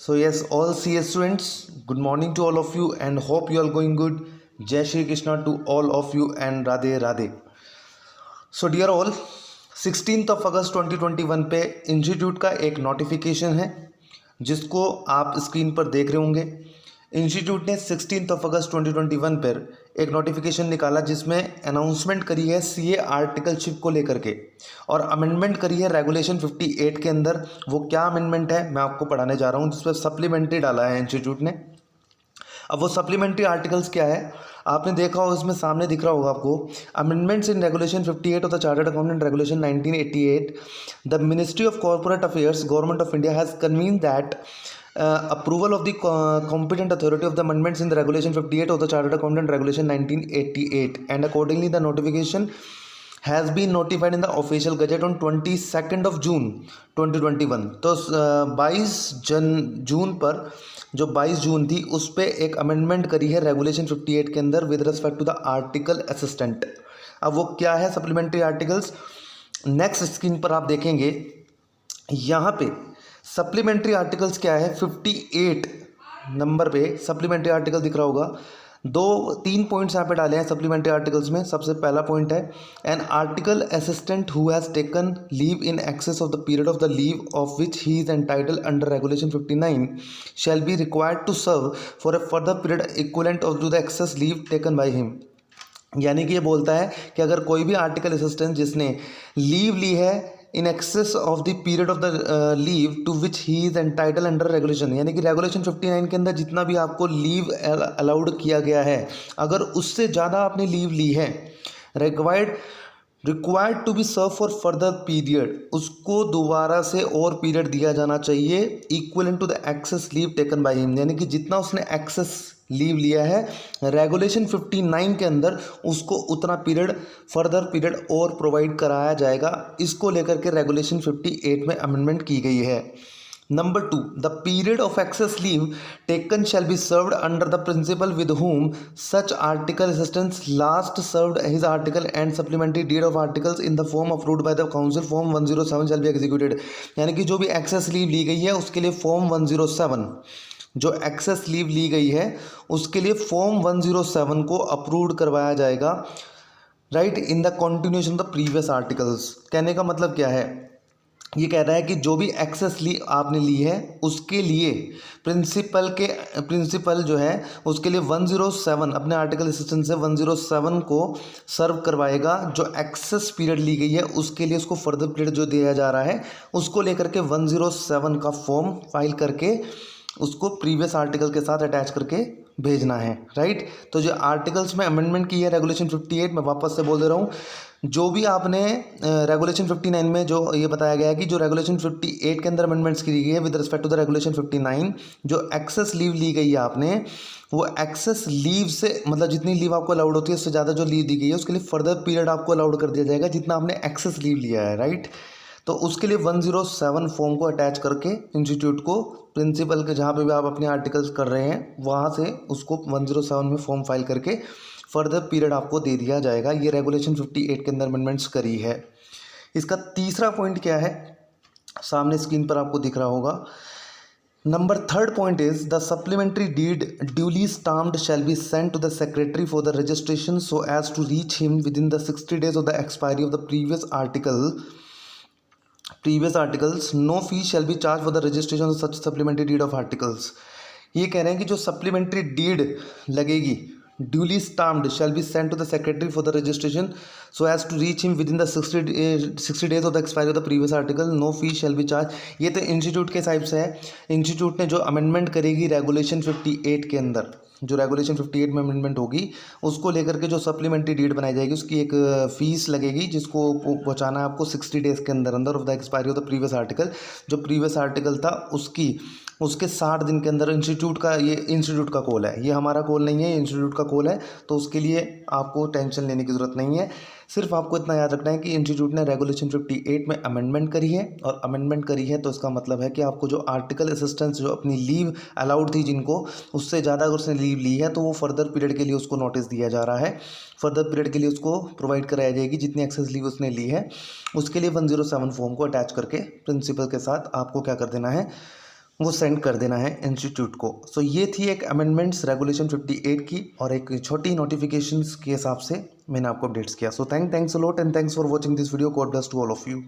So yes, all CS students, good morning to all of you and hope you are going good. Jai Shri Krishna to all of you and Radhe Radhe. So dear all, 16th of अगस्त 2021 पे institute का एक notification है जिसको आप screen पर देख रहे होंगे। इंस्टीट्यूट ने 16th ऑफ अगस्त 2021 पर एक नोटिफिकेशन निकाला जिसमें अनाउंसमेंट करी है सीए आर्टिकलशिप को लेकर के और अमेंडमेंट करी है रेगुलेशन 58 के अंदर। वो क्या अमेंडमेंट है मैं आपको पढ़ाने जा रहा हूँ, जिस पर सप्लीमेंट्री डाला है इंस्टीट्यूट ने। अब वो सप्लीमेंट्री आर्टिकल्स क्या है आपने देखा हो, इसमें सामने दिख रहा होगा आपको। Amendments in regulation 58 of the chartered accountant regulation 1988, the ministry of corporate affairs government of India has convene that approval of the competent authority of the amendments in the regulation 58 of the chartered accountant regulation 1988, and accordingly the notification has been notified in the official gazette on 22nd of June 2021। तो 22 जून पर जो 22 जून थी उस पर एक amendment करी है regulation 58 के अंदर with respect to the article assistant. अब वो क्या है सप्लीमेंट्री आर्टिकल्स, नेक्स्ट स्क्रीन पर आप देखेंगे। यहाँ पे सप्लीमेंट्री आर्टिकल्स क्या है, 58 नंबर पे सप्लीमेंट्री आर्टिकल दिख रहा होगा। तीन पॉइंट्स यहाँ पे डाले हैं सप्लीमेंट्री आर्टिकल्स में। सबसे पहला पॉइंट है, an article assistant who has taken leave in excess of the period of the leave of which he is entitled under regulation 59 shall be required to serve for a further period equivalent of to the excess leave taken by him. यानी कि ये बोलता है कि अगर कोई भी article assistant जिसने लीव ली है in excess of the period of the leave to which he is entitled under regulation, यानी कि रेगुलेशन 59 के अंदर जितना भी आपको लीव अलाउड किया गया है, अगर उससे ज़्यादा आपने लीव ली है, required to be serve for further period, उसको दोबारा से और पीरियड दिया जाना चाहिए equivalent to the excess leave taken by him, यानी कि जितना उसने एक्सेस लीव लिया है रेगुलेशन 59 के अंदर उसको उतना पीरियड फर्दर पीरियड और प्रोवाइड कराया जाएगा। इसको लेकर के रेगुलेशन 58 में अमेंडमेंट की गई है। Number 2, the period of excess leave taken shall be served under the principal with whom such article assistance last served his article and supplementary deed of articles in the form approved by the council form 107 shall be executed। यानी कि जो भी access leave ली गई है उसके लिए form 107, जो access leave ली गई है उसके लिए फॉर्म 107 को अप्रूव्ड करवाया जाएगा, right, in the continuation of the previous articles. कहने का मतलब क्या है, ये कह रहा है कि जो भी एक्सेस लीव आपने ली है उसके लिए प्रिंसिपल जो है उसके लिए 107 अपने आर्टिकल असिस्टेंट से 107 को सर्व करवाएगा। जो एक्सेस पीरियड ली गई है उसके लिए उसको फर्दर पीरियड जो दिया जा रहा है उसको लेकर के 107 का फॉर्म फाइल करके उसको प्रीवियस आर्टिकल के साथ अटैच करके भेजना है, राइट। तो जो आर्टिकल्स में अमेंडमेंट की है रेगुलेशन 58, मैं वापस से बोल दे रहा हूँ, जो भी आपने रेगुलेशन 59 में जो ये बताया गया है कि जो रेगुलेशन 58 के अंदर अमेंडमेंट्स की गई है with respect to the regulation 59, जो एक्सेस लीव ली गई है आपने, वो एक्सेस लीव से मतलब जितनी लीव आपको अलाउड होती है उससे ज़्यादा जो लीव दी गई है उसके लिए फर्दर पीरियड आपको अलाउड कर दिया जाएगा जितना आपने एक्सेस लीव लिया है, राइट। तो उसके लिए 107 फॉर्म को अटैच करके इंस्टीट्यूट को प्रिंसिपल के जहाँ पे भी आप अपने आर्टिकल्स कर रहे हैं वहाँ से उसको 107 में फॉर्म फाइल करके फर्दर पीरियड आपको दे दिया जाएगा। ये रेगुलेशन 58 के अंदर अमेंडमेंट्स करी है। इसका तीसरा पॉइंट क्या है, सामने स्क्रीन पर आपको दिख रहा होगा। Number 3rd point is the supplementary deed duly stamped shall be sent to the secretary for the registration so as to reach him within the 60 days of the expiry of the previous articles। no fee shall be charged for the registration of such supplementary deed of articles। ये कह रहे हैं कि जो supplementary deed लगेगी duly stamped shall be sent to the secretary for the registration so as to reach him within the 60 days of the expiry of the previous article, no fee shall be charge. ये तो institute के हिसाब से है। Institute ने जो amendment करेगी regulation 58 के अंदर, जो रेगुलेशन 58 में अमेंडमेंट होगी उसको लेकर के जो सप्लीमेंट्री डीड बनाई जाएगी उसकी एक फ़ीस लगेगी जिसको पहुंचाना है आपको 60 days के अंदर अंदर of the expiry of the previous article. जो प्रीवियस आर्टिकल था उसके 60 दिन के अंदर इंस्टीट्यूट का कॉल है, ये हमारा कॉल नहीं है, ये इंस्टीट्यूट का कॉल है। तो उसके लिए आपको टेंशन लेने की ज़रूरत नहीं है। सिर्फ आपको इतना याद रखना है कि इंस्टीट्यूट ने रेगुलेशन 58 में अमेंडमेंट करी है, और अमेंडमेंट करी है तो इसका मतलब है कि आपको जो आर्टिकल असिस्टेंस जो अपनी लीव अलाउड थी जिनको, उससे ज़्यादा अगर उसने लीव ली है तो वो फर्दर पीरियड के लिए उसको नोटिस दिया जा रहा है, फर्दर पीरियड के लिए उसको प्रोवाइड कराई जाएगी जितनी एक्सेस लीव उसने ली है। उसके लिए 107 फॉर्म को अटैच करके प्रिंसिपल के साथ आपको क्या कर देना है, वो सेंड कर देना है इंस्टीट्यूट को। सो ये थी एक अमेंडमेंट्स रेगुलेशन 58 की और एक छोटी नोटिफिकेशंस के हिसाब से मैंने आपको अपडेट्स किया। So thanks a lot and thanks for watching this video. God bless to all of you.